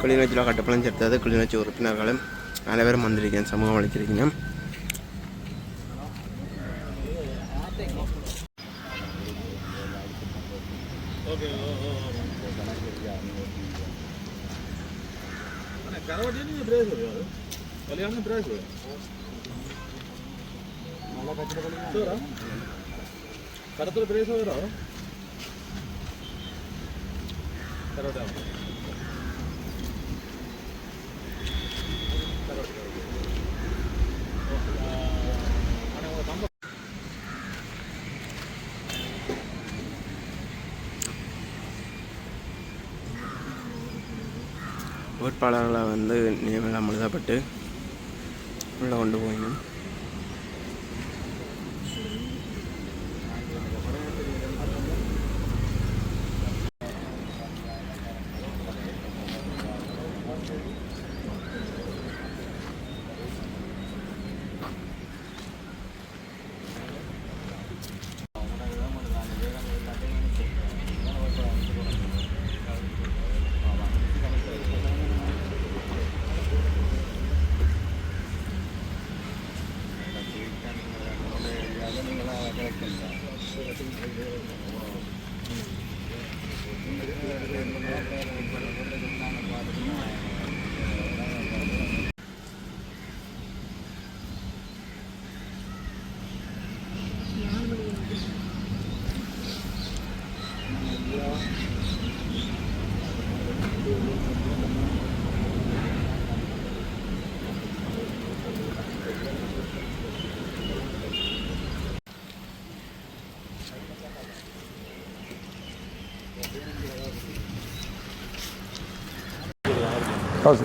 கிளிநொச்சியில் கட்டுப்பலம் சேர்த்தது கிளிநொச்சி உறுப்பினர்களும் அனைவரும் வந்திருக்கேன், சமூகம் அளிச்சிருக்கீங்க. கடத்துல பிரேஸ் வரோ வேட்பாளர்களை வந்து நியமனம் எழுதப்பட்டு உள்ளே கொண்டு போயிடும்.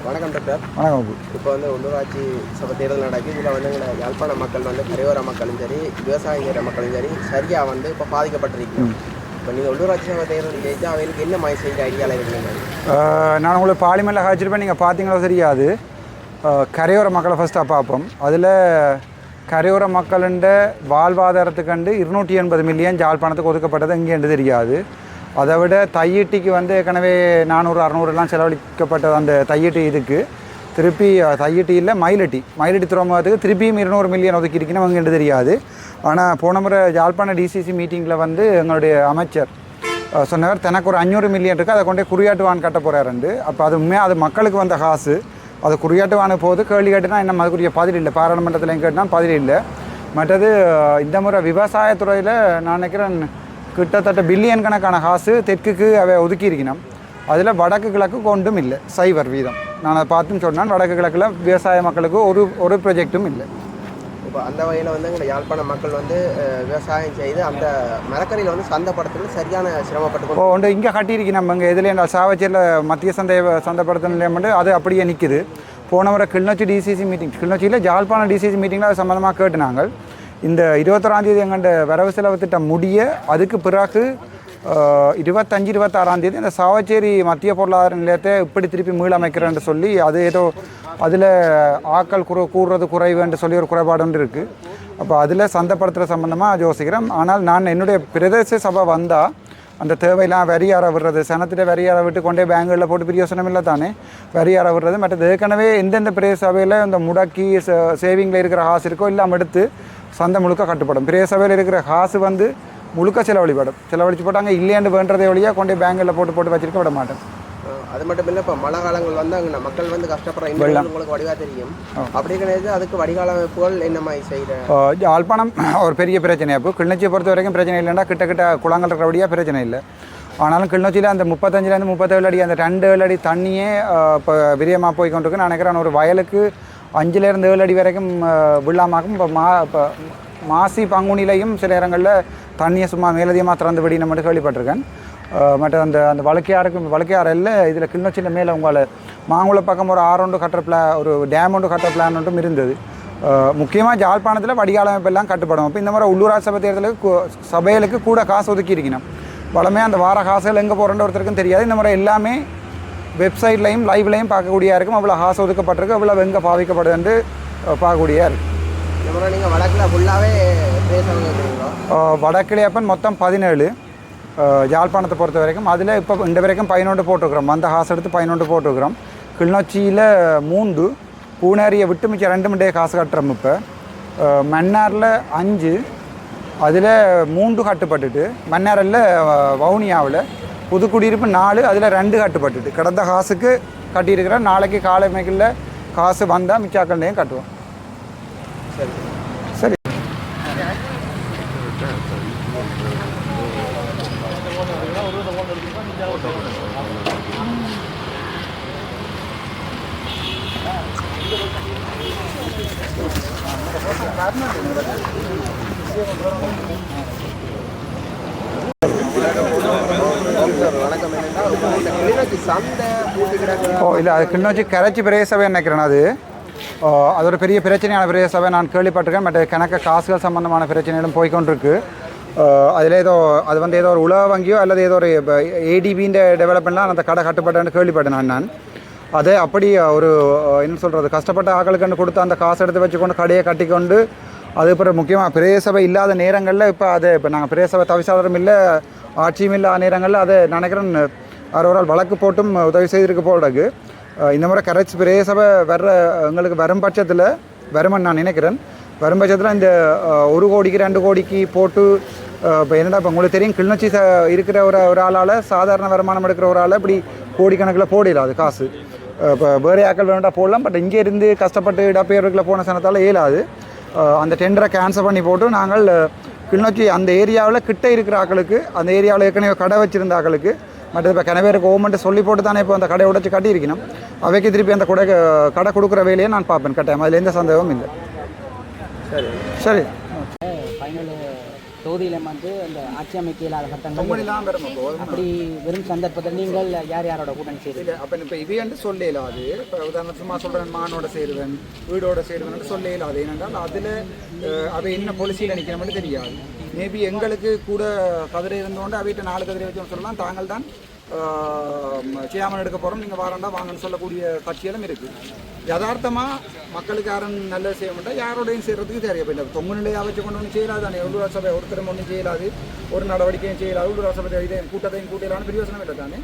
வணக்கம் டாக்டர். வணக்கம். இப்போ வந்து உள்ளூராட்சி சபை தேர்தல் நடக்குது. இதில் வந்து எங்களை யாழ்ப்பாண மக்கள் வந்து கரையோர மக்களும் சரி, விவசாயம் செய்கிற மக்களும் சரி, சரியாக வந்து இப்போ பாதிக்கப்பட்டிருக்கீங்க. இப்போ நீங்கள் உள்ளூராட்சி சபை தேர்தல் ஜெயிச்சா அவங்களுக்கு என்ன மாதிரி செய்கிற ஐடியாவில் இருக்கீங்க? நான் உங்களுக்கு பார்லிமெண்ட்டில் காய்ச்சிருப்பேன், நீங்கள் பார்த்தீங்களோ தெரியாது. கரையோர மக்களை ஃபஸ்ட்டாக பார்ப்போம். அதில் கரையோர மக்களுண்ட வாழ்வாதாரத்துக்கண்டு 280 மில்லியன் யாழ்ப்பாணத்துக்கு ஒதுக்கப்பட்டது எங்கேன்னு தெரியாது. அதை விட தையீட்டிக்கு வந்து ஏற்கனவே 400-600 செலவழிக்கப்பட்டது. அந்த தையீட்டு இதுக்கு திருப்பி தையீட்டி இல்லை, மயிலட்டி துறைமுகத்துக்கு திருப்பியும் 200 மில்லியன் ஒதுக்கியிருக்கணும் அங்கேன்னு தெரியாது. ஆனால் போன முறை யாழ்ப்பாண டிசிசி மீட்டிங்கில் வந்து எங்களுடைய அமைச்சர் சொன்னவர் தனக்கு ஒரு 500 மில்லியன் இருக்குது, அதை கொண்டே குறியாட்டுவான் கட்ட போகிறாருண்டு. அப்போ அது உண்மையாக அது மக்களுக்கு வந்த காசு. அது குறியாட்டுவான போது கேள்வி கேட்டுனா இன்னும் அதுக்குரிய பதில் இல்லை. பாராளுமன்றத்தில் கேட்டால் பதில் இல்லை. மற்றது இந்த முறை விவசாயத்துறையில் நான் நினைக்கிறேன் கிட்டத்தட்ட பில்லியன் கணக்கான காசு தெற்குக்கு அவை ஒதுக்கியிருக்கணும். அதில் வடக்கு கிழக்கு கொண்டும் இல்லை, 0% நான் அதை பார்த்துன்னு சொன்னேன். வடக்கு கிழக்கில் விவசாய மக்களுக்கு ஒரு ப்ரொஜெக்டும் இல்லை. இப்போ அந்த வகையில் வந்து எங்களை யாழ்ப்பாண மக்கள் வந்து விவசாயம் செய்து அந்த மரக்கறியில் வந்து சந்தைப்படுத்துறது சரியான சிரமப்பட்டு ஒன்று இங்கே கட்டியிருக்கி நம்ம இங்கே எதில் என்ன சாவச்சேரியில் மத்திய சந்தைப்படுத்தலையே மட்டும் அது அப்படியே நிற்குது. போன முறை கிளிநொச்சி டிசிசி மீட்டிங், கிளிநொச்சியில் யாழ்ப்பாண டிசிசி மீட்டிங்கில் அது சம்மந்தமாக கேட்டு நாங்கள் இந்த 21ஆம் தேதி எங்கள்ட வரவு செலவு திட்டம் முடிய அதுக்கு பிறகு 25-26ஆம் தேதி இந்த சாவச்சேரி மத்திய பொருளாதார நிலையத்தை இப்படி திருப்பி மீளமைக்கிறேன்னு சொல்லி அது ஏதோ அதில் ஆக்கள் கூடுறது குறைவுன்னு சொல்லி ஒரு குறைபாடு ஒன்று இருக்குது. அப்போ அதில் சந்தைப்படுத்துகிற சம்மந்தமாக யோசிக்கிறேன். ஆனால் நான் என்னுடைய பிரதேச சபை வந்தால் அந்த தேவையெல்லாம் வரியார விடுறது, சனத்திட்ட வரியார விட்டு கொண்டே பேங்குகளில் போட்டு பிரியோசனம் இல்லை தானே வரியார விடுறது. மற்றது ஏற்கனவே எந்தெந்த பிரதேச சபையில் இந்த முடக்கி சேவிங்கில் இருக்கிற காசு இருக்கோ இல்லாமல் எடுத்து சந்தை முழுக்க கட்டுப்படும். பிரதேச சபையில் இருக்கிற காசு வந்து முழுக்க செலவழிச்சு போட்டாங்க. இல்லையாண்டு வேண்டதை வழியாக கொண்டே பேங்கில் போட்டு வச்சிருக்க விட மாட்டேன். அது மட்டும் இல்லை, இப்போ மழை காலங்கள் வந்து அங்கே மக்கள் வந்து கஷ்டப்படுற உங்களுக்கு வடிவாக தெரியும். அப்படி கிடையாது, அதுக்கு வடிகால அமைப்புகள் என்ன மாதிரி செய்கிறேன். யாழ்ப்பாணம் ஒரு பெரிய பிரச்சனை. இப்போ கிளிநொச்சியை பொறுத்த வரைக்கும் பிரச்சனை இல்லைன்னா கிட்ட குளங்கள் இருக்கிறபடியாக பிரச்சனை இல்லை. ஆனாலும் கிளிநொச்சியில் அந்த 35 37 அடி அந்த 2 அடி தண்ணியே இப்போ விரியமாக போய் கொண்டிருக்கு. நான் நினைக்கிறேன் ஒரு வயலுக்கு 5 7 அடி வரைக்கும் விழாமாக்கும். இப்போ மாசி பங்குனிலையும் சில இடங்களில் தண்ணியை சும்மா மேலதிகமாக திறந்து விடி நம்ம கேள்விப்பட்டிருக்கேன். மற்ற அந்த வழக்கையாறு இல்லை இதில் கிளிநொச்சியில் மேலே உங்களை மாங்குள பக்கம் ஒரு ஆறு ஒன்று கட்டுற ஒரு டேம் ஒன்று கட்டுற பிளான் ஒன்றும் இருந்தது. முக்கியமாக யாழ்ப்பாணத்தில் வடிகால் அமைப்பெல்லாம் கட்டுப்படும். அப்போ இந்த மாதிரி உள்ளூராட்சி சபை தேர்தலுக்கு சபைகளுக்கு கூட காசு ஒதுக்கி இருக்கணும். வளமே அந்த வார காசுகள் எங்கே போகிறேன்னு ஒருத்தருக்கும் தெரியாது. இந்த மாதிரி எல்லாமே வெப்சைட்லையும் லைவ்லையும் பார்க்கக்கூடியா இருக்கும். அவ்வளோ காசு ஒதுக்கப்பட்டிருக்கு, அவ்வளோ எங்கே பாவிக்கப்படுதுன்னு பார்க்கக்கூடியா இருக்குது. நீங்கள் வடக்கில் ஃபுல்லாகவே வடக்கிளியப்பன் மொத்தம் 17 யாழ்ப்பாணத்தை பொறுத்த வரைக்கும். அதில் இப்போ இந்த வரைக்கும் 11 போட்டிருக்கிறோம். அந்த காசு எடுத்து 11 போட்டிருக்கிறோம். கிளிநொச்சியில் 3, பூனேரியை விட்டு மிச்சம் 2 மண்டே காசு கட்டுறோம். இப்போ மன்னாரில் 5, அதில் 3 கட்டுப்பட்டுட்டு, மன்னாரில் வவுனியாவில் புதுக்குடியிருப்பு 4, அதில் 2 கட்டுப்பட்டுட்டு கிடந்த காசுக்கு கட்டியிருக்கிறேன். நாளைக்கு காலைமைகளில் காசு வந்தால் மிச்சாக்கள்லையும் கட்டுவோம். சரி சரி. வணக்கம். என்னென்னா கிளிநொச்சி சந்தை பூட்டி கிடக்கு. இல்லை, அது கிளிநொச்சி கரைச்சி பெரிய சபை நினைக்கிறேன். அது ஒரு பெரிய பிரச்சனையான பெரிய சபை நான் கேள்விப்பட்டிருக்கேன். பட் கணக்க காசுகள் சம்பந்தமான பிரச்சனைகளும் போய்கொண்டிருக்கு. அதில் ஏதோ அது வந்து ஏதோ ஒரு உலக வங்கியோ அல்லது ஏதோ ஒரு ஏடிபின்ற டெவலப்மெண்ட்லாம் அந்த கடை கட்டுப்பட்டேன்னு கேள்விப்பட்டேன் நான். அது அப்படி ஒரு என்ன சொல்கிறது, கஷ்டப்பட்ட ஆக்களுக்கு கொடுத்து அந்த காசு எடுத்து வச்சுக்கொண்டு கடையை கட்டிக்கொண்டு அதுக்கப்புறம் முக்கியமாக பெரிய சபை இல்லாத நேரங்களில் இப்போ நாங்கள் பெரிய சபை தவிசாளரும் இல்லை, ஆட்சியும் இல்லாத நேரங்களில் அதை நினைக்கிறேன் ஒரு வழக்கு போட்டும் உதவி செய்திருக்கு போடுறதுக்கு. இந்த முறை கரைச்சி பெரிய சபை எங்களுக்கு வரும் பட்சத்தில் வரும்னு நான் நினைக்கிறேன். வரும் பட்சத்தில் இந்த 1 கோடிக்கு 2 கோடிக்கு போட்டு இப்போ என்னடா இப்போ உங்களுக்கு தெரியும், கிளிநொச்சி இருக்கிற ஒரு ஆளால் சாதாரண வருமானம் எடுக்கிற ஒரு ஆளை இப்படி கோடிக்கணக்கில் போடல அது காசு. இப்போ வேறு ஆக்கள் வேண்டாம் போடலாம். பட் இங்கே இருந்து கஷ்டப்பட்டு இடப்பெயர்வுகளை போன சனத்தால் இயலாது. அந்த டெண்டரை கேன்சல் பண்ணி போட்டு நாங்கள் கிளிநொச்சி அந்த ஏரியாவில் கிட்ட இருக்கிற ஆக்களுக்கு, அந்த ஏரியாவில் ஏற்கனவே கடை வச்சுருந்த ஆக்களுக்கு, மற்ற இப்போ கனவேறு கவர்மெண்ட்டு சொல்லி போட்டு தானே இப்போ அந்த கடை உடைச்சி கட்டியிருக்கணும். அவைக்கு திருப்பி அந்த கடை கொடுக்குற வேலையை நான் பார்ப்பேன் கட்டாயம். அதில் எந்த சந்தேகமும் இல்லை. சரி சரி. ஃபைனல் தொகுதியில் வந்து அந்த ஆட்சி அமைக்க இல்லாத சட்டங்கள் அப்படி வெறும் சந்தர்ப்பத்தில் நீங்கள் யாரோட கூட்டணி செய்யுது? அப்போ இப்போ இவையன்று சொல்லலாம். அது இப்போ உதாரணம் சும்மா சொல்கிறேன், மானோட சேருவன் வீடோட சேருவன் சொல்லலாம். அது ஏனென்றால் அதில் அவை என்ன பாலிசியில் நிற்கணும்னு தெரியாது. மேபி எங்களுக்கு கூட கதிரை இருந்தோண்டு அவைகிட்ட 4 கதிரை வச்சோன்னு சொல்லலாம். தாங்கள் தான் செய்யாமல் எடுக்க போகிறோம், நீங்கள் வாரண்டா வாங்கன்னு சொல்லக்கூடிய கட்சிகளும் இருக்குது. யதார்த்தமாக மக்களுக்கு யாரும் நல்லது செய்ய மாட்டா, யாரோடையும் செய்கிறதுக்கு தெரியும். இப்போ இந்த தொங்கு நிலையாக வச்சு கொண்டு ஒன்றும் செய்யலாது தானே. உள்ளூர் சபை ஒருத்தரும் ஒன்றும் செய்யலாது, ஒரு நடவடிக்கையும் செய்யலாது. உள்ளூர் சபை இதை கூட்டத்தையும் கூட்டலான்னு பிரியோசனம் இல்லை தானே.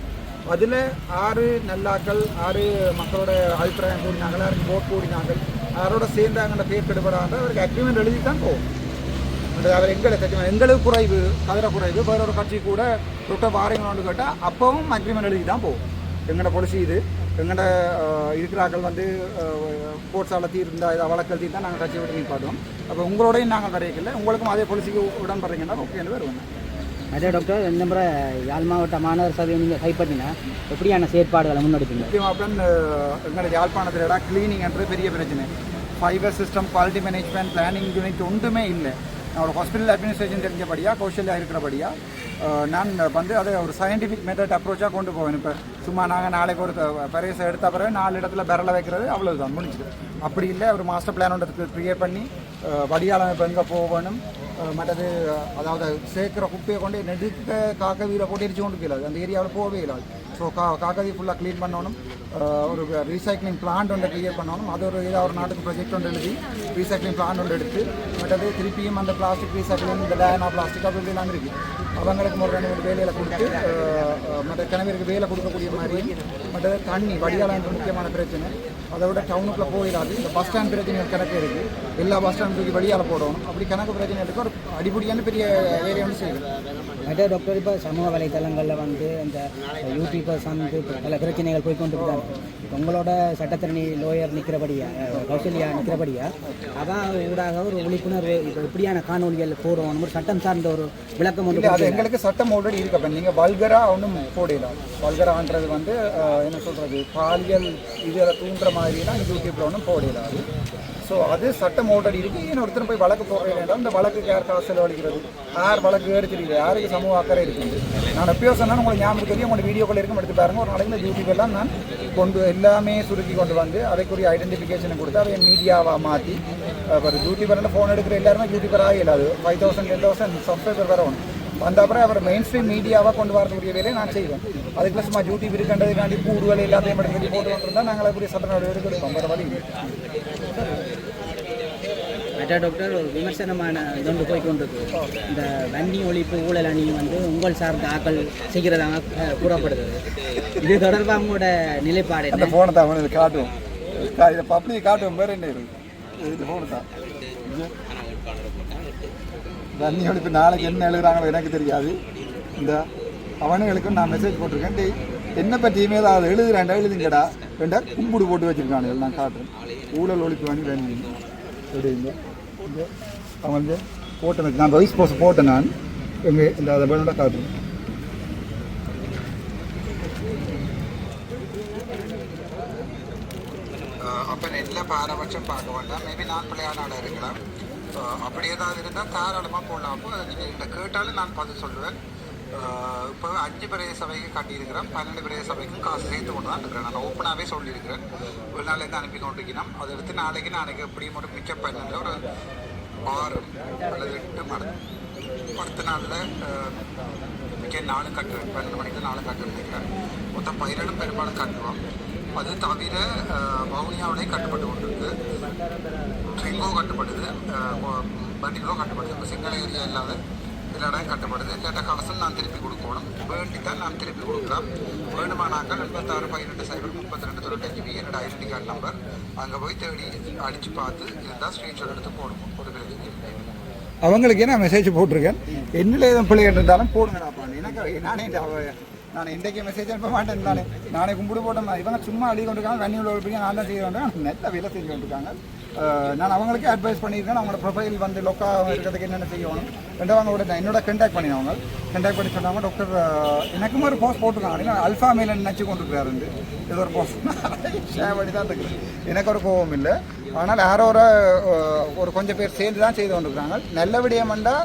அதில் 6 நல்லாக்கள், 6 மக்களோட அபிப்பிராயம் கூடினாங்க, யாருக்கு ஓட் கூடினாங்க, யாரோட சேர்ந்தாங்கன்ற பேர் கெடுபடாத அவருக்கு அக்ரிமெண்ட் எழுதி தான் போகும். அவர் எங்களுக்கு குறைவு, கதிர குறைவு, வேற ஒரு கட்சி கூட தொட்ட வாரங்களான்னு கேட்டால் அப்பவும் அக்ரிமெண்ட் எழுதி தான் போகும். எங்களோட பொலிசி இது. எங்களோட இருக்கிறார்கள் வந்து கோர்ட்ஸால் தீர்ந்தால் இதை வழக்கல் தீர்ந்தா நாங்கள் கட்சி விட்டு நிற்பாட்டோம். அப்போ உங்களோடையும் நாங்கள் கரையிக்கல, உங்களுக்கும் அதே பொலிசிக்கு உடன்படுறீங்கன்னா ஓகேன்னு வருவாங்க. அதே டாக்டர், இந்த முறை யாழ் மாவட்ட மாநகர சபையை நீங்கள் கைப்பற்றினா எப்படியான செயற்பாடுகளை முன்னெடுப்பீங்க? முக்கியமாக எங்களோட யாழ்ப்பாணத்தில் கிளீனிங் என்ற பெரிய பிரச்சனை. Fibre system, quality management, planning unit ஒன்றுமே இல்லை. நான் ஒரு ஹாஸ்பிட்டல் அட்மினிஸ்ட்ரேஷன் தெரிஞ்சபடியாக, கௌசல்யா இருக்கிறபடியாக நான் வந்து அதை ஒரு சயின்டிஃபிக் மெத்தட் அப்ரோச்சாக கொண்டு போவேன். இப்போ சும்மா நாங்கள் நாளைக்கு ஒரு பரேசை எடுத்த பிறகு 4 இடத்துல பெரலை வைக்கிறது அவ்வளோதான் முடிஞ்சுது. அப்படி இல்லை, ஒரு மாஸ்டர் பிளான் ஒன்று க்ரியேட் பண்ணி வடியாளம் இப்போ எங்கே போகணும், மற்றது அதாவது சேர்க்குற குப்பையை கொண்டு நெடுக்க காக்கவியில் போட்டு எரிச்சு கொண்டு போயிடாது, அந்த ஏரியாவில் போகவே இல்லாது. ஸோ காக்கவி ஃபுல்லாக க்ளீன் பண்ணணும். ஒரு ரீசைக்ளிங் பிளான்ட் ஒன்று க்ரியேட் பண்ணணும். அது ஏதாவது ஒரு நாட்டுக்கு ப்ரொஜெக்ட் ஒன்று எழுதி ரீசைக்ளிங் பிளான்ட் ஒன்று எடுத்து மற்றது திருப்பியும் அந்த பிளாஸ்டிக் ரீசைக்ளிங், இந்த டயனா பிளாஸ்டிக் அப்படி எல்லாம் இருக்குது. அவங்களுக்கு ஒரு 2 வேலைகளை கொடுத்து மற்ற கிணவருக்கு வேலை கொடுக்கக்கூடிய மாதிரி. மற்றது தண்ணி வடிகாலம் என்ற முக்கியமான பிரச்சனை. அதை விட டவுனுக்குள்ளே போயிடாது. இந்த பஸ் ஸ்டாண்ட் பிரச்சனை கணக்கு இருக்குது. எல்லா பஸ் ஸ்டாண்டுக்கு வடியால் போடணும். அப்படி கணக்கு பிரச்சனை இருக்குது. ஒரு அடிப்படையான பெரிய வேலையை வந்து செய்யுது. அதே டாக்டர், இப்போ சமூக வலைத்தளங்களில் வந்து இந்த யூடியூபர்ஸ் வந்து பல பிரச்சனைகள் போய்கொண்டு இருக்காங்க. உங்களோட சட்டத்திரணி லோயர் நிற்கிறபடியா, கௌசல்யா நிற்கிறபடியா, அதான் ஊடாக ஒரு விழிப்புணர்வு இப்போ இப்படியான காணொலிகள் போடுவோம், ஒரு சட்டம் சார்ந்த ஒரு விளக்கம் ஒன்று. அது எங்களுக்கு சட்டம் ஆல்ரெடி இருக்கப்ப நீங்கள் வல்கராக ஒன்றும் போடலாம். வல்கரான்றது வந்து என்ன சொல்கிறது, பாலியல் இதில் தூண்டுற மாதிரிலாம் யூடியூப்பில் ஒன்றும் போடலாது. ஸோ அது சட்டம் ஆல்ரெடி இருக்குது. ஏன்னா ஒருத்தர் போய் வழக்கு போடுற வேண்டாம். இந்த வழக்குக்கு யார் காசு செலவழிக்கிறது, யார் வழக்கு எடுத்துருக்குது, யாருக்கு சமூக அக்கறை இருக்குது. நான் எப்பயோ சொன்னால் உங்களுக்கு ஞாபகம் தெரியும், உங்களோட வீடியோக்கள் இருக்கும் எடுத்து பாருங்கள். ஒரு நாளைக்கு இந்த யூடியூபெல்லாம் நான் எல்லாமே சுருக்கி கொண்டு வந்து அதைக்குரிய ஐடென்டிஃபிகேஷனை கொடுத்து அதை மீடியாவாக மாற்றி ஒரு யூடியூபர்னு ஃபோன் எடுக்கிற எல்லாருமே யூடியூபராக இல்லாது 5000 10,000 சப்ஸ்கிரைபர் வரணும். வந்த அப்புறம் அவர் மெயின் ஸ்ட்ரீம் மீடியாவாக கொண்டு வரக்கூடிய வேலையை நான் செய்வேன். அதுக்குள்ள சும்மா யூடியூப் இருக்கின்றதுக்காண்டி கூடுதல் எல்லாத்தையும் எடுத்து போட்டு வந்துருந்தால் நாங்கள் அதுக்குரிய சட்ட நடவடிக்கை எடுப்போம். வேறு வழி. மெட்டா டாக்டர் ஒரு விமர்சனமான இதொன்று போய் கொண்டிருக்கு. இந்த வன்னி ஒழிப்பு ஊழல் அணி வந்து உங்கள் சார்ந்த ஆக்கள் செய்கிறதாக கூறப்படுது. இது தொடர்பாக உங்களோட நிலைப்பாடு அந்த ஃபோனை தான் அவனுக்கு காட்டுவோம், இதை பப்ளிக் காட்டுவோம். வேறு என்ன இருக்குது இது ஃபோனு தான். வன்னி ஒழிப்பு நாளைக்கு என்ன எழுதுறாங்களோ எனக்கு தெரியாது. இந்த அவனுங்களுக்கும் நான் மெசேஜ் போட்டிருக்கேன். என்ன பற்றியுமே அதை எழுதுறேன்டா எழுதுங்கடா வேண்டா கும்பிடு போட்டு வச்சுருக்கானு நான் காட்டுறேன். ஊழல் ஒழிப்பு வாங்கி வேணும் எப்படிங்க அவன் வந்து போட்டேன். நான் வைஸ் போஸ்ட் போட்டேன். நான் எங்கே இந்த அதை வேணும்டா காட்டுறேன். அப்போ நெல்லில் பாரபட்சம் பார்க்க வேண்டாம். மேபி நான் பிள்ளையான ஆளாக இருக்கலாம். அப்படி ஏதாவது இருந்தால் தாராளமாக போடலாம். அப்போ நீங்கள் என்கிட்ட கேட்டாலும் நான் பதில் சொல்லுவேன். இப்போ 5 பிரதேச சபைக்கு கட்டியிருக்கிறேன், 12 பிரதேச சபைக்கும் காசு சேர்த்து கொண்டு தான் இருக்கிறேன். நான் ஓப்பனாகவே சொல்லியிருக்கிறேன். ஒரு நாள்லேருந்து அனுப்பி கொண்டிருக்கிறோம். அதை எடுத்து நாளைக்கு எப்படியும் ஒரு மிச்சம் பண்ணல ஒரு 6 அல்லது 8 10 நாளில் மிச்ச 4 கட்டுவேன். 12 மணிக்கு 4 கட்டுன்னு நினைக்கிறேன். மொத்தம் 17 பெரும்பாலும் கட்டுவோம். அது தவிர வவுனியாவிலே கட்டுப்பட்டு கொண்டிருக்கு, ட்ரிங்கோ கட்டுப்படுது, பண்டிகளோ கட்டுப்படுது. இப்போ சிங்கள ஏரியா இல்லாத எல்லா இடம் கட்டுப்படுது. கேட்ட காசும் நான் திருப்பி கொடுக்கணும். வேண்டி தான் நான் திருப்பி கொடுக்கலாம். வேணுமானாக்கள் 86 12 0 32 95 என்னோட ஐடென்டி கார்டு நம்பர் அங்கே போய் தேடி அடித்து பார்த்து இருந்தால் ஸ்க்ரீன்ஷாட் எடுத்து போடுவோம். ஒரு பிரச்சனை அவங்களுக்கே நான் மெசேஜ் போட்டிருக்கேன். என்னில் எதுவும் பிள்ளைகள் இருந்தாலும் போடுங்கடாப்பா. எனக்கு நான் இன்றைக்கு மெசேஜ் அனுப்ப மாட்டேன். நானே கும்பிடு போட்டேன். இவங்க சும்மா அடி கொண்டிருக்காங்க. வன்னி உள்ள ஒழிப்பீங்க நான் தான் செய்ய வேண்டாம். நல்ல வேலை செஞ்சு கொண்டிருக்காங்க. நான் அவங்களுக்கே அட்வைஸ் பண்ணியிருக்கேன். அவங்களோட ப்ரொஃபைல் வந்து லொக்காக இருக்கிறதுக்கு என்னென்ன செய்யணும் ரெண்டாவங்களோட என்னோட கண்டாக்ட் பண்ணினவங்க கண்டாக்ட் பண்ணி சொன்னாங்க. டாக்டர் எனக்கும் ஒரு போஸ்ட் போட்டிருக்காங்க. அல்ஃபா மேல நினச்சி கொண்டிருக்காரு. இது ஒரு போஸ்ட் ஷேர் பண்ணி தான் இருக்குது. எனக்கு ஒரு கோபம் இல்லை. ஆனால் யாரோ ஒரு கொஞ்சம் பேர் சேர்ந்து தான் செய்து கொண்டிருக்கிறாங்க. நல்ல விடயம்ண்டா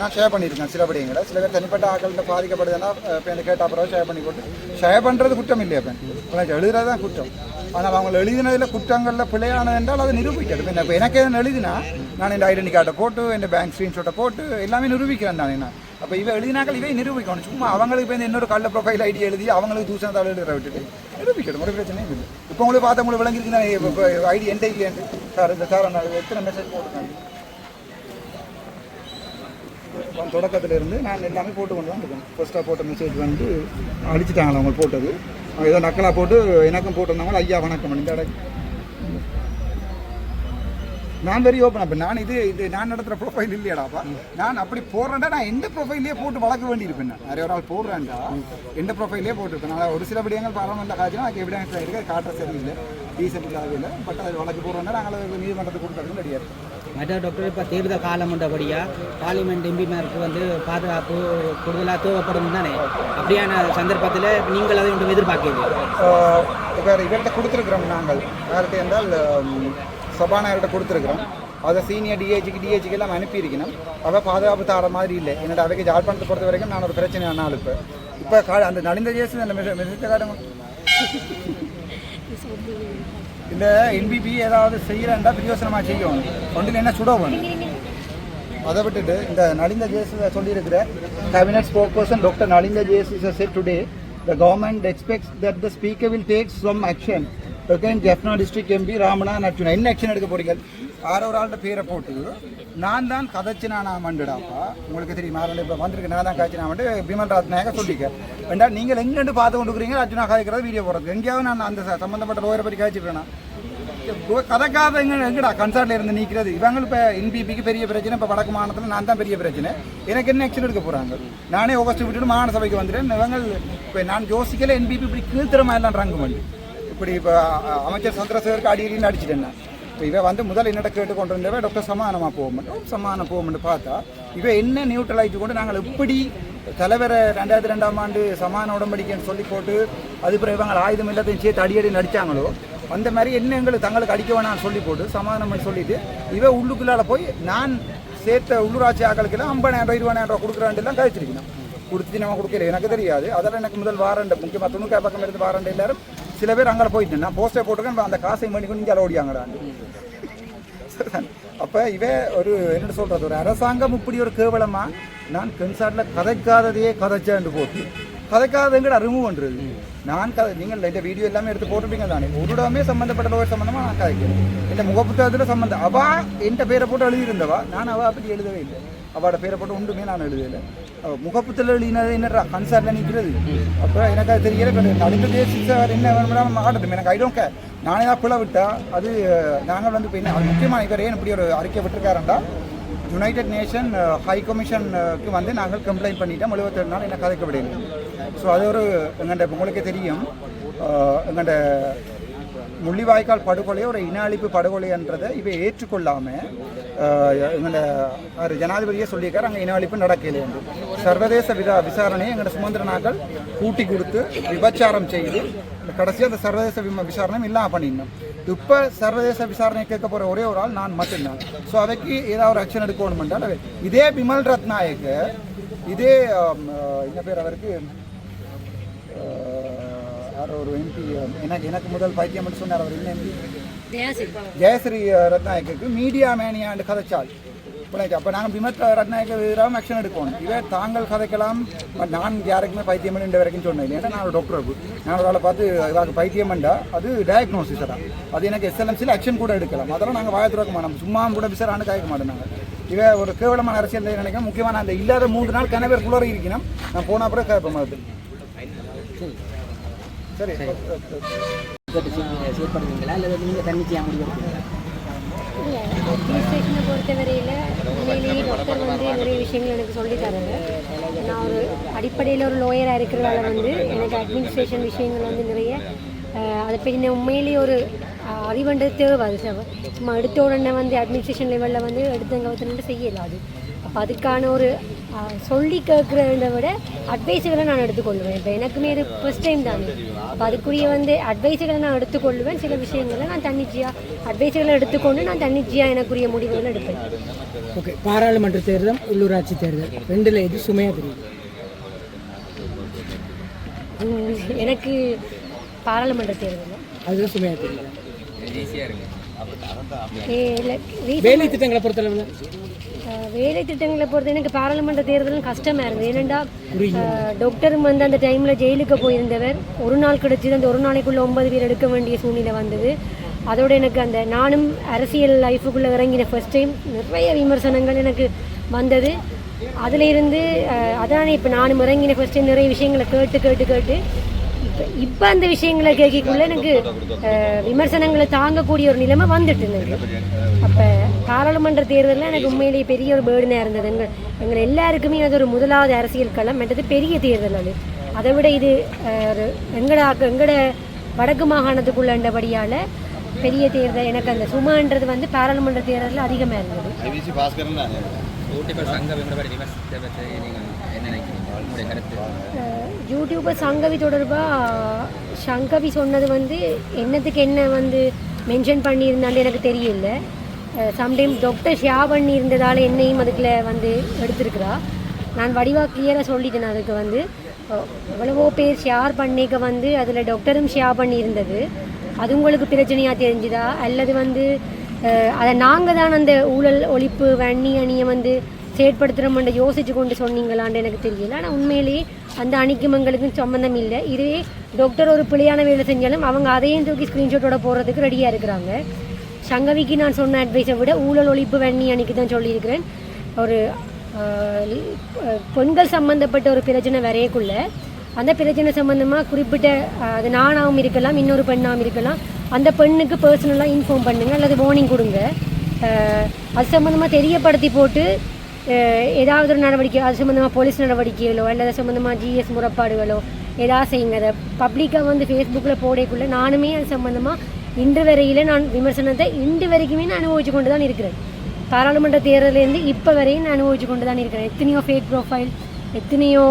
நான் ஷேர் பண்ணியிருக்கேன். சில விடயங்களை சில பேர் தனிப்பட்ட ஆக்கள்கிட்ட பாதிக்கப்படுதுன்னா இப்போ எனக்கு கேட்ட அப்புறம் ஷேர் பண்ணி போட்டு ஷேர் பண்ணுறது குற்றம் இல்லையா? இப்போ எழுதுறது தான் குற்றம். ஆனால் அவங்க எழுதினதில் குற்றங்களில் பிழையானது என்றால் அதை நிரூபிக்கணும். இப்போ எனக்கு எதுவும் எழுதினா நான் இந்த ஐடென்டி கார்டை போட்டு இந்த பேங்க் ஸ்க்ரீன்ஷாட்டை போட்டு எல்லாமே நிரூபிக்கிறேன் தானே. நான் அப்போ இவை எழுதினாக்கள் இவை நிரூபிக்கணும். சும்மா அவங்களுக்கு இப்போ இன்னொரு கள்ள ப்ரொஃபைல் ஐடி எழுதி அவங்களுக்கு தூசணத்தால் எழுதுற விட்டுட்டு நிரூபிக்கணும். ஒரு பிரச்சனையும் இல்லை. இப்போ உங்களுக்கு பார்த்த உங்களுக்கு விளங்கிருக்குன்னா இப்போ ஐடி எந்த இல்லையாண்டு சார் இந்த சார் நான் எத்தனை மெசேஜ் போட்டுருக்காங்க. தொடக்கத்திலிருந்து நான் எல்லாமே போட்டு கொண்டு தான் இருக்கேன். ஃபர்ஸ்ட்டாக போட்ட மெசேஜ் வந்து அழிச்சிட்டாங்களா அவங்க போட்டது. ஏதோ நக்கலாக போட்டு எனக்கும் போட்டிருந்தாங்க. ஐயா வணக்கம் இந்த இடம் நான் வெரி ஓப்பன். அப்போ நான் இது நான் நடத்துகிற ப்ரொஃபைல் இல்லையாடாப்பா. நான் அப்படி போடுறேன்டா நான் எந்த ப்ரொஃபைல்லேயே போட்டு வளர்க்க வேண்டியிருப்பேன். நான் நிறைய ஒரு ஆள் போடுறேன்டா எந்த ப்ரொஃபைல்லேயே போட்டுருப்பேன். நான் ஒரு சில விடயங்கள் பாராளுமன்ற காய்ச்சினா அதுக்கு எவிடன்ஸ் இருக்குது. காட்டுற சரியில்லை, டீசென்ட் இல்லாத இல்லை. பட் அது வழக்கு போடுறோன்னா நாங்கள் நீதிமன்றத்துக்கு கொடுக்கறது ரெடியாக இருக்கோம். மெட்டா டாக்டர் இப்போ தேர்தல் காலம் என்றபடியாக பார்லிமெண்ட் எம்பிமாருக்கு வந்து பாதுகாப்பு கூடுதலாக தேவைப்படும் தானே. அப்படியான சந்தர்ப்பத்தில் நீங்கள் அதை ஒன்றும் எதிர்பார்க்கிறீங்க? இப்போ இவர்கிட்ட கொடுத்துருக்குறோம். நாங்கள் யார்கிட்ட இருந்தால் சபாநாயகர்கிட்ட கொடுத்துருக்குறோம். அதை சீனியர் டிஹெச்சுக்கு எல்லாம் அனுப்பியிருக்கணும். அவள் பாதுகாப்பு தர மாதிரி இல்லை. என்னோட அவைக்கு ஜாழ்ப்பாணத்தை பொறுத்த வரைக்கும் நான் ஒரு பிரச்சனை ஆனாலும் இப்போ அந்த நலிந்த ஜேசு அந்த மெசேஜை காட்டுங்க. இந்த என்பிபி ஏதாவது செய்யறா பிரயோசனமாக செய்யணும். ஒன்றில் என்ன சுட வேணும். அதை விட்டுட்டு இந்த நலிந்த ஜேசு சொல்லியிருக்கிற கேபினட் ஸ்போக் பர்சன் டாக்டர் நலிந்த ஜேசு said today the government expects that the speaker will take some action against Jaffna district MP Ramana Arjuna. என்ன ஆக்ஷன் எடுக்க போறீங்க? ஆரோ ஒரு ஆள்கிட்ட பேரை போட்டு நான் தான் கதைச்சினா மண்டுடாப்பா. உங்களுக்கு தெரியுமா? இப்போ வந்திருக்கு நான் தான் காய்ச்சினா மண்டு பிமல் ராஜ்நாயக சொல்லிக்க வேண்டாம். நீங்கள் எங்கேண்டு பார்த்து கொண்டுக்கிறீங்க அர்ஜுனா கதைக்கிறது வீடியோ போடுறது. எங்கேயாவது நான் அந்த சம்மந்தப்பட்ட லோயரை பற்றி காய்ச்சிப்பேனா? கதைக்காத எங்கடா கன்சர்ட்ல இருந்து நீக்கிறது. இவங்க இப்போ என்பிபிக்கு பெரிய பிரச்சனை. இப்போ வடக்கு மாநிலத்தில் நான் தான் பெரிய பிரச்சனை. எனக்கு என்ன ஆக்ஷன் எடுக்க போகிறாங்க? நானே ஆகஸ்ட் விட்டுட்டு மாகாண சபைக்கு வந்துட்டேன். இவங்க இப்போ நான் யோசிக்கல என்பிபி இப்படி கீழ்த்திரமா எல்லாம் ரங்கு பண்ணி இப்படி இப்போ அமைச்சர் சந்திரசேகருக்கு அடியிலின்னு அடிச்சுட்டேன். இப்போ இவன் வந்து முதல் என்னோட கேட்டு கொண்டு வந்தவ டாக்டர் சமாதானமாக போக மாட்டோம். சமாதானம் போகும்னு பார்த்தா இவன் என்ன நியூட்ரலைஸ் கொண்டு நாங்கள் எப்படி தலைவரை 2002ஆம் ஆண்டு சமாதான உடன்படிக்கைன்னு சொல்லி போட்டு அது பிறகு இவங்க ஆயுதம் எல்லாத்தையும் சேர்த்து அடியடி நடித்தாங்களோ அந்த மாதிரி என்ன எங்களுக்கு தங்களுக்கு அடிக்க வேணாம்னு சொல்லி போட்டு சமாதானம் பண்ணி சொல்லிட்டு இவன் உள்ளுக்குள்ளால போய் நான் சேர்த்த உள்ளூராட்சி ஆக்களுக்கெல்லாம் 50,000 20,000 கொடுக்குறான்லாம் கழிச்சிருக்கணும். கொடுத்துட்டு நம்ம கொடுக்கல எனக்கு தெரியாது. அதெல்லாம் எனக்கு முதல் வாரண்டை முக்கியமாக 90 பக்கம் இருந்து வாரண்டை எல்லாரும் சில பேர் அங்கே போயிட்டு நான் போஸ்டர் போட்டிருக்கேன். அந்த காசை பண்ணிக்கொண்டு இங்கே ஓடியாங்கடாண்டு. அப்போ இவன் ஒரு என்ன சொல்கிறது ஒரு அரசாங்கம் இப்படி ஒரு கேவலமாக நான் கன்சார்ட்டில் கதைக்காததையே கதைச்சாண்டு போட்டு கதைக்காதங்கட ரிமூவ் பண்ணுறது. நான் நீங்கள் இந்த வீடியோ எல்லாமே எடுத்து போட்டுருப்பீங்க தானே, ஒரு இடமே சம்மந்தப்பட்ட லோயர் சம்மந்தமாக நான் கதைக்கிறேன். என் முகப்புத்தகத்தில் சம்மந்தம் அவள் என் பேரை போட்டு எழுதியிருந்தவா, நான் அவள் அப்படி எழுதவே இல்லை. அவளோட பேரை போட்டு ஒன்றுமே நான் எழுதலை. முகப்புத்தில் எழுதினது என்ன கன்சர்னில் நிற்கிறது. அப்போ எனக்கு அது தெரியல. அடுத்ததே சிக்ஸர் என்ன வேணும் ஆடட்டும், எனக்கு ஐ டோன்ட் கேர். நானே தான் பிள்ளை விட்டா அது நாங்கள் வந்து இப்போ என்ன அது முக்கியமான இவர் ஏன் இப்படி ஒரு அறிக்கை விட்டுருக்காருண்டா, யுனைடெட் நேஷன் ஹை கமிஷனுக்கு வந்து நாங்கள் கம்ப்ளைண்ட் பண்ணிட்டோம் 77 நாள் என்ன கதைக்க விடையில. ஸோ அது ஒரு எங்கள்கிட்ட உங்களுக்கே தெரியும், எங்கள்கிட்ட முள்ளிவாய்க்கால் படுகொலையை ஒரு இன அழிப்பு படுகொலைன்றதை இவை ஏற்றுக்கொள்ளாமல் எங்களோட ஜனாதிபதியே சொல்லியிருக்காரு அங்கே இன அழிப்பு நடக்கலையே. சர்வதேச விசாரணையை எங்களோட சுமந்திரனாக்கள் கூட்டி கொடுத்து விபச்சாரம் செய்து கடைசியாக அந்த சர்வதேச விசாரணையும் இல்லாமல் பண்ணிடணும். இப்போ சர்வதேச விசாரணை கேட்க போகிற ஒரே ஒரு ஆள் நான் மட்டும்தான். ஸோ அவைக்கு ஏதாவது ஒரு ஆக்ஷன் எடுக்கணும் என்றால் இதே பிமல் ரத்நாயக்கு, இதே என்ன பேர் அவருக்கு யாரோ ஒரு எம்பி, எனக்கு முதல் பைத்தியம் சொன்னார் அவர், என்ன எம்பி, ஜெயஸ்ரீ ரத்நாயக்கு மீடியா மேனியாண்டு கதைச்சால் பிள்ளைக்கு. அப்போ நாங்கள் பிமல் ரத்நாயக்கு எதிராக ஆக்ஷன் எடுக்கணும். இவர் தாங்கள் கதைக்கலாம், நான் யாருக்குமே பைத்தியம் இந்த வரைக்கும் சொன்னேன். ஏன்னா நான் ஒரு டாக்டருக்கு நான் ஒரு ஆளை பார்த்து இதாக பைத்தியம்ண்டா அது டயக்னோசிஸ் தான், அது எனக்கு எஸ்எல்எம்சியில் ஆக்ஷன் கூட எடுக்கலாம். அதெல்லாம் நாங்கள் வாயத்துறக்க மாட்டோம், சும்மா கூட விசாரான்னு கேட்க மாட்டோம். நாங்கள் இவன் ஒரு கேவலமான அரசியல் நினைக்கிறேன். முக்கியமாக அந்த இல்லாத 3 நாள் கனவேர் குளற இருக்கணும். நான் போனால் அப்புறம் கேட்பேன் அது. சரி செயல்படுவீங்களா இல்லை நீங்கள் தன்னிச்சையாக முடிவெடுப்பீங்களா? இல்லை, அட்மினிஸ்ட்ரேஷனை பொறுத்தவரையில் உண்மையிலேயே டாக்டர் வந்து நிறைய விஷயங்கள் எனக்கு சொல்லித்தராங்க. நான் ஒரு அடிப்படையில் ஒரு லோயராக இருக்கிறதால வந்து எனக்கு அட்மினிஸ்ட்ரேஷன் விஷயங்கள் வந்து நிறைய அதை பற்றி உண்மையிலேயே ஒரு அறிவுன்றது தேவை. அது சும்மா எடுத்த உடனே வந்து அட்மினிஸ்ட்ரேஷன் லெவலில் வந்து எடுத்தவங்க செய்யலாம். அது அப்போ அதுக்கான ஒரு சொல்லி கேட்குறத விட அட்வைஸுகளை நான் எடுத்துக்கொள்வேன். இப்போ எனக்குமே இது ஃபர்ஸ்ட் டைம் தானே, அப்போ அதுக்குரிய வந்து அட்வைஸுகளை நான் எடுத்துக்கொள்வேன். சில விஷயங்களை நான் தன்னிச்சையாக அட்வைஸுகளை எடுத்துக்கொண்டு நான் தன்னிச்சையாக எனக்குரிய முடிவுகளை எடுப்பேன். ஓகே, பாராளுமன்ற தேர்தல், உள்ளூராட்சி தேர்தல், ரெண்டில் எது சுமையாக தெரியும்? எனக்கு பாராளுமன்ற தேர்தல் அதுதான் சுமையாக தெரியும். வேலை திட்டங்களை பொறுத்தளவில் எனக்கு பாராளுமன்ற தேர்தலும் கஷ்டமாக இருந்தது. ஏனெண்டா டாக்டரும் வந்து அந்த டைமில் ஜெயிலுக்கு போயிருந்தவர், ஒரு நாள் கிடச்சிது. அந்த ஒரு நாளைக்குள்ளே 9 பேர் எடுக்க வேண்டிய சூழ்நிலை வந்தது. அதோடு எனக்கு அந்த நானும் அரசியல் லைஃபுக்குள்ளே இறங்கின ஃபர்ஸ்ட் டைம் நிறைய விமர்சனங்கள் எனக்கு வந்தது. அதில் இருந்து அதானே இப்போ நானும் இறங்கின ஃபர்ஸ்ட் டைம் நிறைய விஷயங்களை கேட்டு இப்போ அந்த விஷயங்களை கேட்கக்குள்ள எனக்கு விமர்சனங்களை தாங்கக்கூடிய ஒரு நிலைமை வந்துட்டு இருந்தது. அப்போ பாராளுமன்ற தேர்தலில் எனக்கு உண்மையிலேயே பெரிய ஒரு பேர்டனாக இருந்தது. எங்கள் எல்லாருக்குமே அது ஒரு முதலாவது அரசியல் களம், மற்றது பெரிய தேர்தல். அதை விட இது ஒரு எங்கட வடக்கு மாகாணத்துக்குள்ளபடியால் பெரிய தேர்தல். எனக்கு அந்த சுமான்றது வந்து பாராளுமன்ற தேர்தலில் அதிகமாக இருந்தது. யூடியூபர் சங்கவி தொடர்பாக சங்கவி சொன்னது வந்து என்னத்துக்கு என்ன வந்து மென்ஷன் பண்ணியிருந்தான்னு எனக்கு தெரியல. சம்டைம் டாக்டர் ஷேர் பண்ணியிருந்ததால் என்னையும் அதுக்குள்ள வந்து எடுத்திருக்கிறா. நான் வடிவாக கிளியராக சொல்லிட்டேன். அதுக்கு வந்து எவ்வளவோ பேர் ஷேர் பண்ணிக்க வந்து அதில் டாக்டரும் ஷேர் பண்ணியிருந்தது. அது உங்களுக்கு பிரச்சனையாக தெரிஞ்சுதா அல்லது வந்து அதை நாங்கள் தான் அந்த ஊழல் ஒழிப்பு அணியை வந்து செயற்படுத்துகிறோம்ன்ற யோசிச்சு கொண்டு சொன்னீங்களான்னு எனக்கு தெரியல. ஆனால் உண்மையிலேயே அந்த அணிக்கும் எங்களுக்கும் சம்மந்தம் இல்லை. இதுவே டாக்டர் ஒரு பிழையான வேலை செஞ்சாலும் அவங்க அதையும் தூக்கி ஸ்க்ரீன்ஷாட்டோட போடுறதுக்கு ரெடியாக இருக்கிறாங்க. சங்கவிக்கு நான் சொன்ன அட்வைஸை விட ஊழல் ஒழிப்பு அணிக்கு தான் சொல்லியிருக்கிறேன். ஒரு பெண்கள் சம்மந்தப்பட்ட ஒரு பிரச்சனை வரையக்குள்ள அந்த பிரச்சனை சம்மந்தமாக குறிப்பிட்ட அது நானாகவும் இருக்கலாம், இன்னொரு பெண்ணாகவும் இருக்கலாம், அந்த பெண்ணுக்கு பர்சனலாக இன்ஃபார்ம் பண்ணுங்கள் அல்லது வார்னிங் கொடுங்க. அது சம்மந்தமாக தெரியப்படுத்தி போட்டு ஏதாவது ஒரு நடவடிக்கை, அது சம்மந்தமாக போலீஸ் நடவடிக்கைகளோ அல்லது சம்மந்தமாக ஜிஎஸ் முறைப்பாடுகளோ ஏதாவது செய்யுங்க. அதை பப்ளிக்காக வந்து ஃபேஸ்புக்கில் போடக்குள்ளே நானுமே அது சம்மந்தமாக இன்று வரையில் நான் விமர்சனத்தை இன்று வரைக்குமே நான் அனுபவிச்சு கொண்டு தான் இருக்கிறேன். பாராளுமன்ற தேர்தலேருந்து இப்போ வரையும் நான் அனுபவிச்சு கொண்டு தான் இருக்கிறேன். எத்தனையோ ஃபேக் ப்ரொஃபைல், எத்தனையோ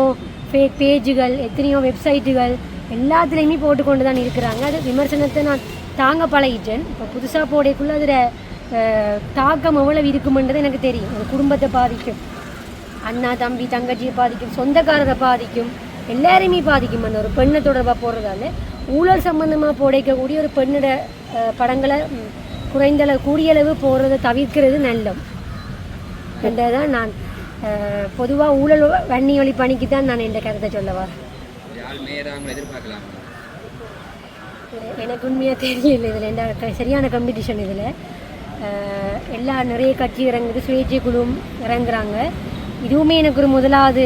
ஃபேக் பேஜுகள், எத்தனையோ வெப்சைட்டுகள் எல்லாத்துலேயுமே போட்டு கொண்டு தான் இருக்கிறாங்க. அது விமர்சனத்தை நான் தாங்க பழகிட்டேன். இப்போ புதுசாக போடக்குள்ளே அதில் தாக்கம் எவ்வளவு இருக்குமென்றது எனக்கு தெரியும். ஒரு குடும்பத்தை பாதிக்கும், அண்ணா தம்பி தங்கச்சியை பாதிக்கும், சொந்தக்காரரை பாதிக்கும், எல்லாருமே பாதிக்கும். அந்த ஒரு பெண்ணை தொடர்பாக போடுறதால ஊழல் சம்பந்தமாக போடைக்கக்கூடிய ஒரு பெண்ணோட படங்களை கூடியளவு போடுறதை தவிர்க்கிறது நல்லம் என்றதான் நான் பொதுவாக ஊழல் வன்னி ஒழிப்பு அணிக்கு தான் நான் இந்த கருத்தை சொல்லவா. ஆள் மேயராக அவங்களை எதிர்பார்க்கலாம். எனக்கு உண்மையாக தெரியல இதில் என்ன சரியான காம்படிஷன் இதில் எல்லா நிறைய கட்சி இறங்குது, சுயேட்சை குழுவும் இறங்குறாங்க. இதுவுமே எனக்கு ஒரு முதலாவது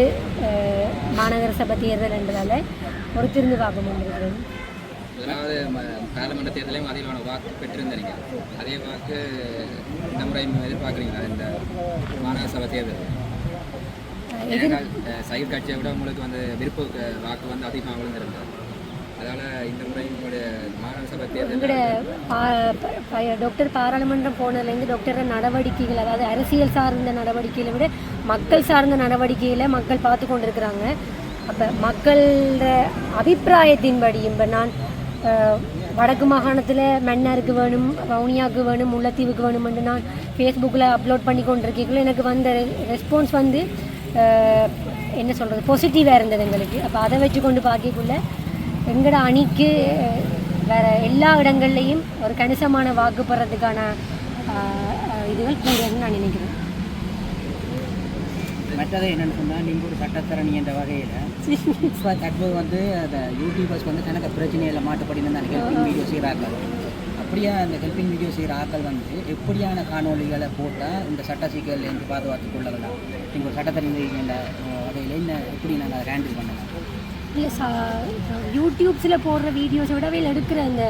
மாநகர சபை தேர்தல் என்றதால் பொறுத்திருந்து பார்க்க முடியாது. முதலாவது பாராளுமன்ற தேர்தலையும் அதிகமான வாக்கு பெற்றிருந்தீங்க, அதே வாக்கு இந்த முறையும் எதிர்பார்க்குறீங்களா இந்த மாநகர சபை தேர்தல்? சைடு கட்சியை விட உங்களுக்கு வந்து விருப்ப வாக்கு வந்து அதிகமாக விழுந்திருந்தது, அதனால் இந்த முறை உங்களுடைய மாநகர சபை தேர்தல் டாக்டர் பாராளுமன்றம் போனதுலேருந்து டாக்டர் நடவடிக்கைகள், அதாவது அரசியல் சார்ந்த நடவடிக்கைகளை விட மக்கள் சார்ந்த நடவடிக்கைகளை மக்கள் பார்த்து கொண்டிருக்கிறாங்க. அப்போ மக்களோட அபிப்பிராயத்தின்படியும் இப்போ நான் வடக்கு மாகாணத்தில் மன்னாருக்கு வேணும், வவுனியாவுக்கு வேணும், முல்லைத்தீவுக்கு வேணும்னு நான் ஃபேஸ்புக்கில் அப்லோட் பண்ணி கொண்டிருக்கீங்களோ எனக்கு வந்த ரெஸ்பான்ஸ் வந்து என்ன சொல்கிறது பாசிட்டிவாக இருந்தது எங்களுக்கு. அப்போ அதை வச்சு கொண்டு பார்க்கக்குள்ள எங்களோட அணிக்கு வேறு எல்லா இடங்கள்லையும் ஒரு கணிசமான வாக்கு பெறதுக்கான இதுகள் கூடுன்னு நான் நினைக்கிறேன். மற்றது என்னென்னு சொன்னால் நீங்கள் ஒரு சட்டத்தரணி என்ற வகையில் இப்போ தற்போது வந்து அந்த யூடியூபர்ஸ் வந்து கணக்கு பிரச்சனையில் மாட்டுப்படினு அந்த ஹெல்பிங் வீடியோ செய்கிற ஆக்கள், அப்படியே அந்த ஹெல்பிங் வீடியோ செய்கிற ஆக்கள் வந்து எப்படியான காணொலிகளை போட்டால் இந்த சட்ட சிக்கல்லேருந்து பாதுகாத்து கொள்ளலாம்? நீங்கள் ஒரு சட்டத்தரணி என்ற வகையில் என்ன எப்படி நாங்கள் அதை ஹேண்டில் பண்ணலாம்? இல்லை யூடியூப்ஸில் போடுற வீடியோஸை விடவே எடுக்கிற அந்த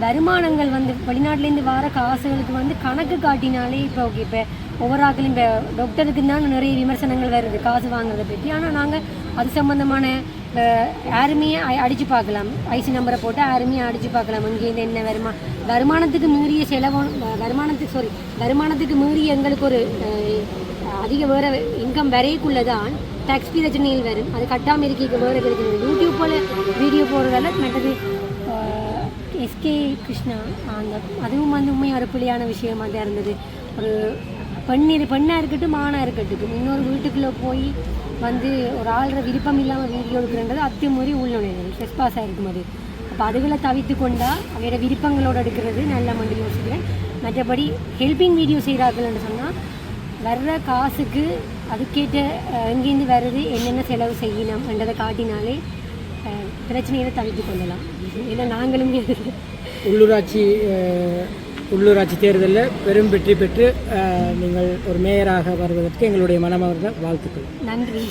வருமானங்கள் வந்து வெளிநாட்டிலேருந்து வர காசுகளுக்கு வந்து கணக்கு காட்டினாலே இப்போ ஓகே. இப்போ ஒவ்வொரு ஆக்களும் இப்போ டாக்டருக்கு தான் நிறைய விமர்சனங்கள் வருது காசு வாங்குறதை பற்றி. ஆனால் நாங்கள் அது சம்மந்தமான யாருமே அடித்து பார்க்கலாம், ஐசி நம்பரை போட்டு யாருமே அடித்து பார்க்கலாம் இங்கேருந்து என்ன வருமானத்துக்கு மீறிய வருமானத்துக்கு மீறிய எங்களுக்கு ஒரு அதிக வேறு இன்கம் வரைக்குள்ளே தான் டேக்ஸ் பிரச்சனைகள் வரும். அது கட்டாமல் இருக்க வேறு கிடைக்கிறது. யூடியூப் போல் வீடியோ போடுறதால மற்றது எஸ்கே கிருஷ்ணா அந்த அதுவும் வந்து உண்மையாக ஒரு பிள்ளையான விஷயமாக தான் இருந்தது. ஒரு பெண்ணாக இருக்கட்டும் ஆணாக இருக்கட்டும் இன்னொரு வீட்டுக்குள்ளே போய் வந்து ஒரு ஆள்ற விருப்பம் இல்லாமல் வீடியோ எடுக்கிறன்றது அத்துமுறை உள்நுழைவு ஸ்ட்ரெஸ் இருக்கும். அது அப்போ அதுகளை தவிர்த்து கொண்டா அவையோட விருப்பங்களோடு எடுக்கிறது நல்ல மண்டி யோசிக்கிறேன். மற்றபடி ஹெல்பிங் வீடியோ செய்கிறார்கள்னு சொன்னால் வர்ற காசுக்கு அதுக்கேற்ற எங்கேருந்து வருது என்னென்ன செலவு செய்யணும் என்றதை காட்டினாலே பிரச்சனைகளை தவிர்த்து கொள்ளலாம். ஏன்னா நாங்களும் உள்ளூராட்சி தேர்தலில் பெரும் வெற்றி பெற்று நீங்கள் ஒரு மேயராக வருவதற்கு எங்களுடைய மனமார்ந்த வாழ்த்துக்கள். நன்றி.